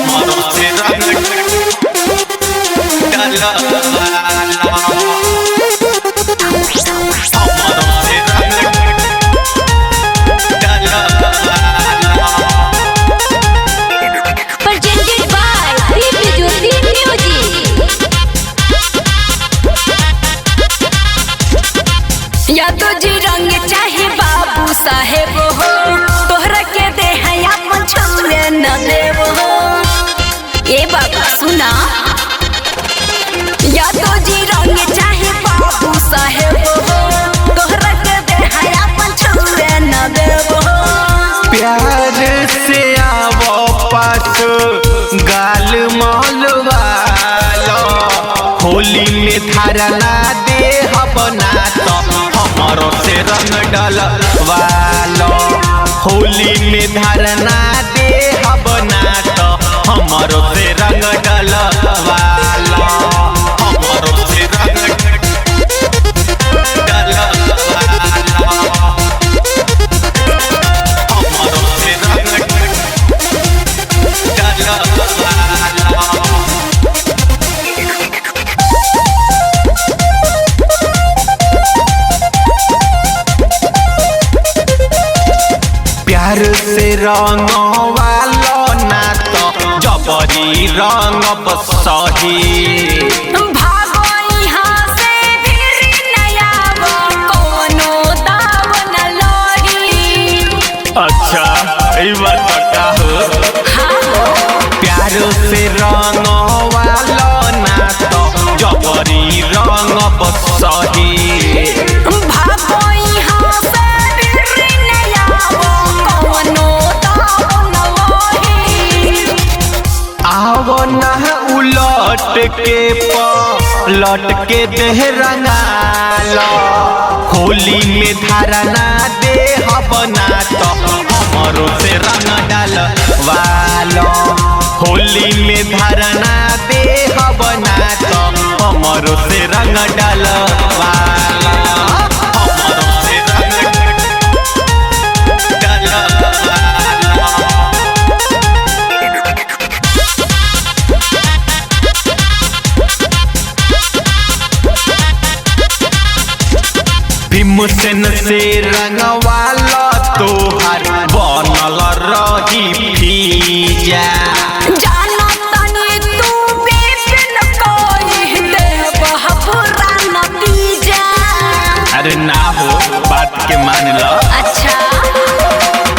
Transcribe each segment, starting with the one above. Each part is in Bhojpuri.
हमरो से रंग डाला साहेब हो तोहरा के दे है अपन छुए न देव हो। ए बाबा सुना या तो जी रंग चाहे बाबू साहेब हो तोहरा के दे है अपन छुए न देव हो। प्यार से आवो पास गाल मलवालो होली में धारना दे बना तो हमरो से रंग डलवालो होली में धारना दे बना तो हमरो से रंग डलवालो हमरो से रंग डलवालो हमरो से रंग डलवालो। प्यार से रंग वालो ना तो जबरी रंग बसही भागो यहाँ से फिर नया वो कोनो दाव न लोही। अच्छा ई बात पता हो प्यार से रंग वालो ना तो जबरी रंग बसही उलट के पलट के देह रंगालो होली में धारना दे बना तो हमरो से रंग डलवालो होली में धारना दे बना तो हमरो से रंग डलवालो हमरो से रंग डलवालो। भीमसेन से रंगवाला तोहार बनल रही भीजा जाना तनी तू बेबन कोई देव पूरा नतीजा। अरे ना हो बात के मान लो अच्छा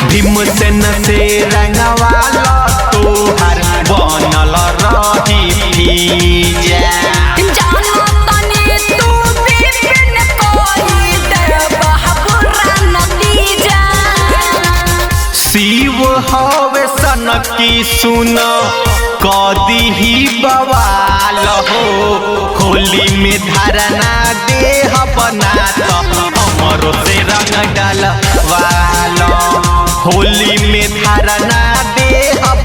भीमसेन से रंगवाला तोहार बनल रही भीजा शिव हवे सन की सुन कदी ही बवाल हो होली में धारना दे बना तो हमरो से रंग डलवालो होली में धारना दे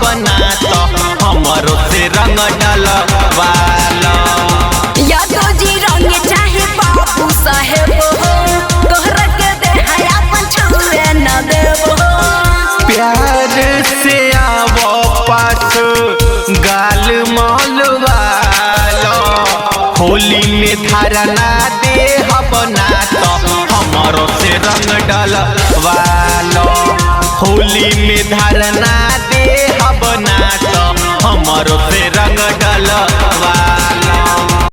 बना तो हमरो से रंग डलवालो। या तो जी रंग चाहे बाबू साहेब हो तोहरा के दे है अपन छुए न देव हो। प्यार से आवो पास गाल मलवालो होली में धारना दे बना तो हमरो से रंग डलवालो होली में धारना